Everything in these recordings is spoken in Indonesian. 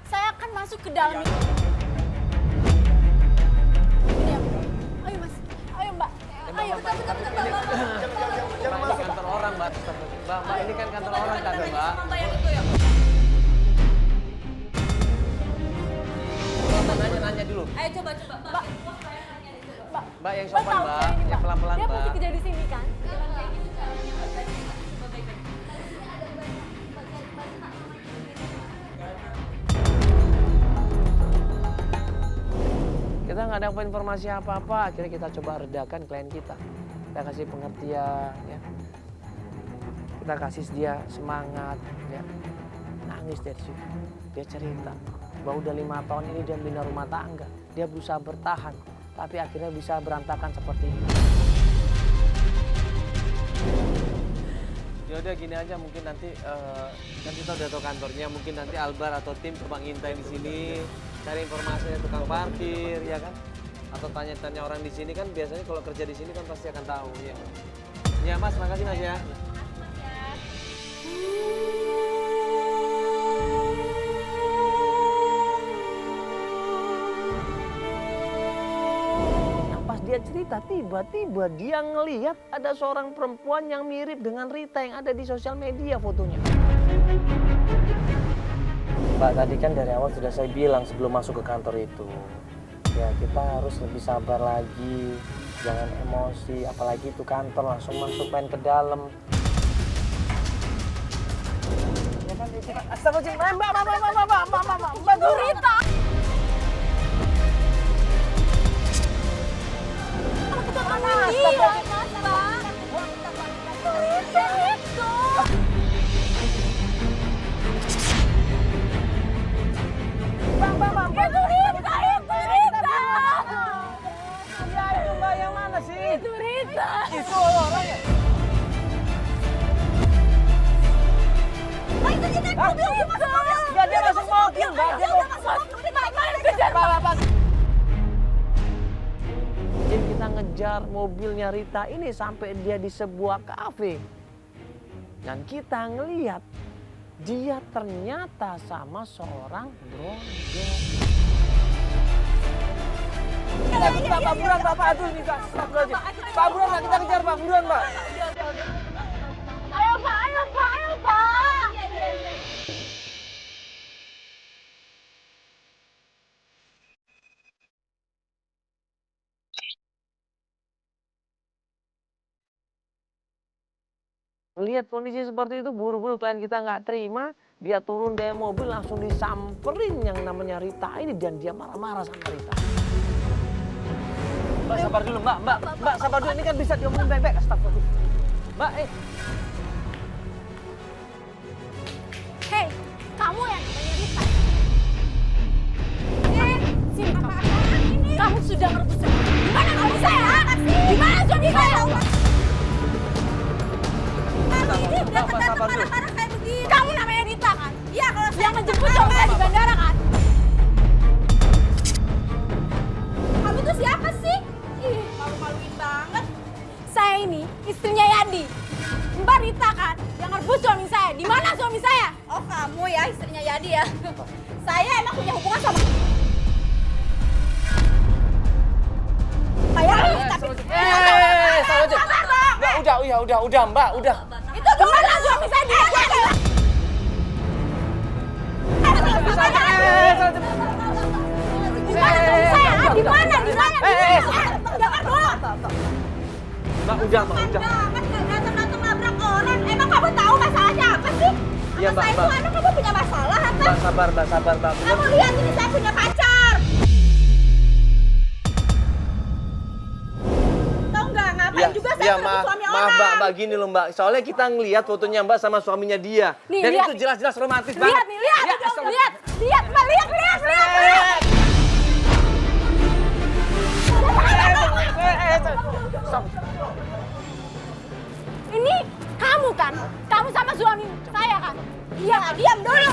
Saya akan masuk ke dalam itu. Ini ya, ayo Mas, ayo Mbak, ayo. Jangan masuk kantor orang, Mbak. Mbak, ini kan kantor orang kan, Mbak. Nanya dulu. Ayo coba. Mbak yang sopan, Mbak. Yang pelan-pelan, Dia Mbak. pasti kerja di sini kan? Kita nggak dapat informasi apa-apa, akhirnya kita coba redakan klien kita. Kita kasih pengertian, ya. Kita kasih dia semangat, ya. Nangis dari situ. Dia cerita bahwa udah 5 tahun ini dia bina rumah tangga. Dia berusaha bertahan, tapi akhirnya bisa berantakan seperti ini. Ya udah gini aja, mungkin nanti kan kita udah tahu kantornya, mungkin nanti Albar atau tim coba ngintai di sini, cari informasi dari tukang parkir, ya kan? Atau tanya-tanya orang di sini kan biasanya kalau kerja di sini kan pasti akan tahu, ya. Ya Mas, makasih Mas ya. Pas dia cerita, tiba-tiba dia ngelihat ada seorang perempuan yang mirip dengan Rita yang ada di sosial media fotonya. Mbak, tadi kan dari awal sudah saya bilang sebelum masuk ke kantor itu, ya kita harus lebih sabar lagi, jangan emosi, apalagi itu kantor langsung masuk main ke dalam. Ya kan, itu kan, astagfirullahaladzim, Mbak, Bu Rita! Itu orangnya. Enggak, dia masuk mobil, Mbak. Dia masuk. Jadi kita ngejar mobilnya Rita ini sampai dia di sebuah kafe. Dan kita ngelihat dia ternyata sama seorang brondong. Pak Buruan, Pak, aduh nih, Pak. Pak Buruan, kita kejar Pak Buruan, Pak. Ayo Pak! Lihat kondisi seperti itu, buru-buru klien kita nggak terima, dia turun dari mobil langsung disamperin yang namanya Rita ini dan dia marah-marah sama Rita. Mbak sabar dulu, Mbak sabar dulu, ini kan bisa diomongin baik-baik. Astagfirullah. Mbak, Hei, kamu yang namanya Rita. Sini kamu sudah merebut saya. Di mana suami saya? Di mana suami saya? Mbak, sabar dulu. Kamu namanya Rita kan? Iya, kalau yang ngejemput suami saya di bandara kan? Kamu itu siapa sih? Ih, malu-maluin banget. Saya ini istrinya Yadi. Mbak Rita kan yang ngerebut suami saya. Di mana suami saya? Oh, kamu ya istrinya Yadi ya? Saya emang punya hubungan sama saya tapi Mbak, udah, Mbak, udah. itu gimana suami saya dia? Di mana suami saya? Di mana? Jangan dulu. Mbak, udah. Datang nabrak orang. Emang kamu tahu masalahnya apa sih? Iya, Mbak. Emang kamu punya masalah apa? Mbak, sabar, Mbak. Kamu lihat ini saya punya pacar. Tahu nggak ngapain juga saya merebut suami orang. Maaf, Mbak, gini loh, Mbak. Soalnya kita ngelihat fotonya Mbak sama suaminya dia. Nih, dan lihat. itu jelas-jelas romantis banget. Lihat, Mbak, lihat. Ini kamu kan? Kamu sama suami saya kan? Iya, diam dulu.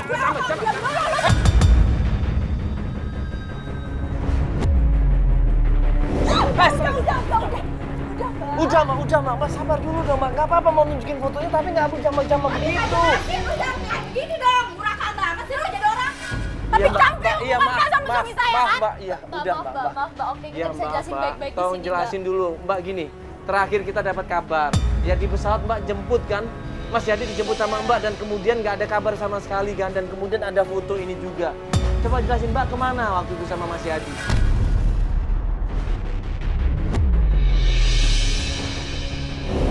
Udah, Mbak, sabar dulu dong, Mbak. Gak apa-apa mau nunjukin fotonya, tapi gak jam-jam begitu. Gini dong, murahan banget sih lo jadi orang. Tapi kamu kamu suami saya kan? Mbak, iya, Mbak, udah maaf, Mbak. Mbak, maaf, Mbak. Oke, kita Iya, bisa jelasin Mbak. baik-baik di Tolong sini, jelasin Mbak. dulu, Mbak gini. Terakhir kita dapat kabar, ya di pesawat Mbak jemput kan, Mas Yadi dijemput sama Mbak dan kemudian nggak ada kabar sama sekali kan, dan kemudian ada foto ini juga. Coba jelasin Mbak kemana waktu itu sama Mas Yadi?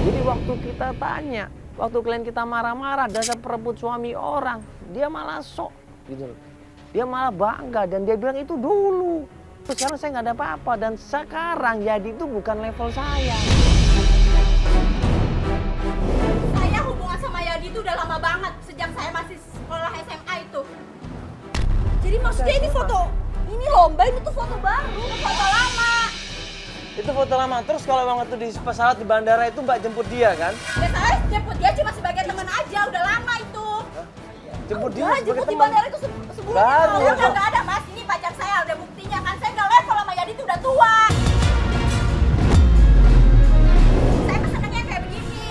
Jadi waktu kita tanya, waktu klien kita marah-marah, dasar perebut suami orang, dia malah sok gitu loh. Dia malah bangga dan dia bilang itu dulu. Terus sekarang saya nggak ada apa-apa dan sekarang Yadi itu bukan level saya. Saya hubungan sama Yadi itu udah lama banget sejak saya masih sekolah SMA itu. Jadi maksudnya ini foto, ini lomba ini tuh foto baru, foto lama. Itu foto lama. Terus kalau waktu di pesawat di bandara itu Mbak jemput dia kan? Ya saya jemput dia cuma sebagai teman aja, udah lama itu. Jemput dia Udah, sebagai jemput di teman. bandara itu sebulan Baru. yang lalu. Udah nggak ada mas, ini pacar saya udah buktinya kan. Saya nggak level sama Yadi itu udah tua. Saya pesenannya kayak begini.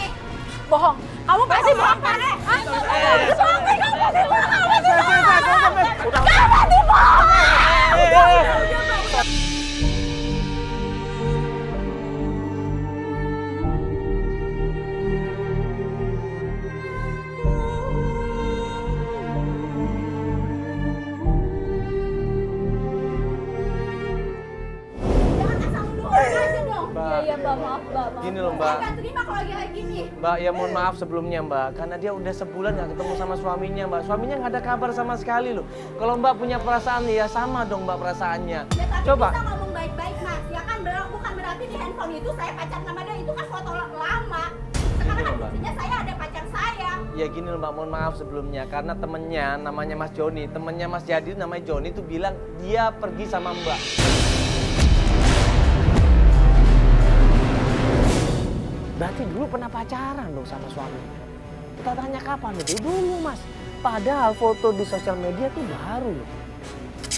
Bohong, kamu pasti bohong kan? Hah? Kamu pasti bohong, kamu pasti bohong, kamu pasti bohong. Kamu pasti bohong. Jangan asal nuduh orang aja dong. Iya, iya, Mbak, maaf, Mbak. Maaf. Gini loh Saya Mbak. nggak terima kalau lagi kayak gini. Mbak, ya mohon maaf sebelumnya Mbak, karena dia udah sebulan nggak ketemu sama suaminya Mbak. Suaminya nggak ada kabar sama sekali loh. Kalau Mbak punya perasaan ya sama dong Mbak perasaannya. Ya tapi Coba. bisa ngomong baik-baik mas, ya kan bukan berarti di handphone itu saya pacar sama dia, itu kan foto lama. Sekarang kan Mbak. buktinya saya ada pacar saya. Ya gini loh Mbak, mohon maaf sebelumnya. Karena temennya namanya Mas Joni, temennya Mas Yadi namanya Joni tuh bilang dia pergi sama Mbak. Berarti dulu pernah pacaran dong sama suaminya. Kita tanya kapan nih? Dulu Mas. Padahal foto di sosial media tuh baru loh.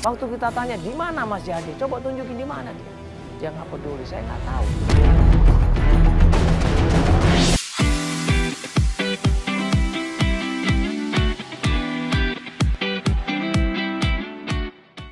Waktu kita tanya di mana Mas Yadi, coba tunjukin di mana dia. Dia nggak peduli, saya nggak tahu.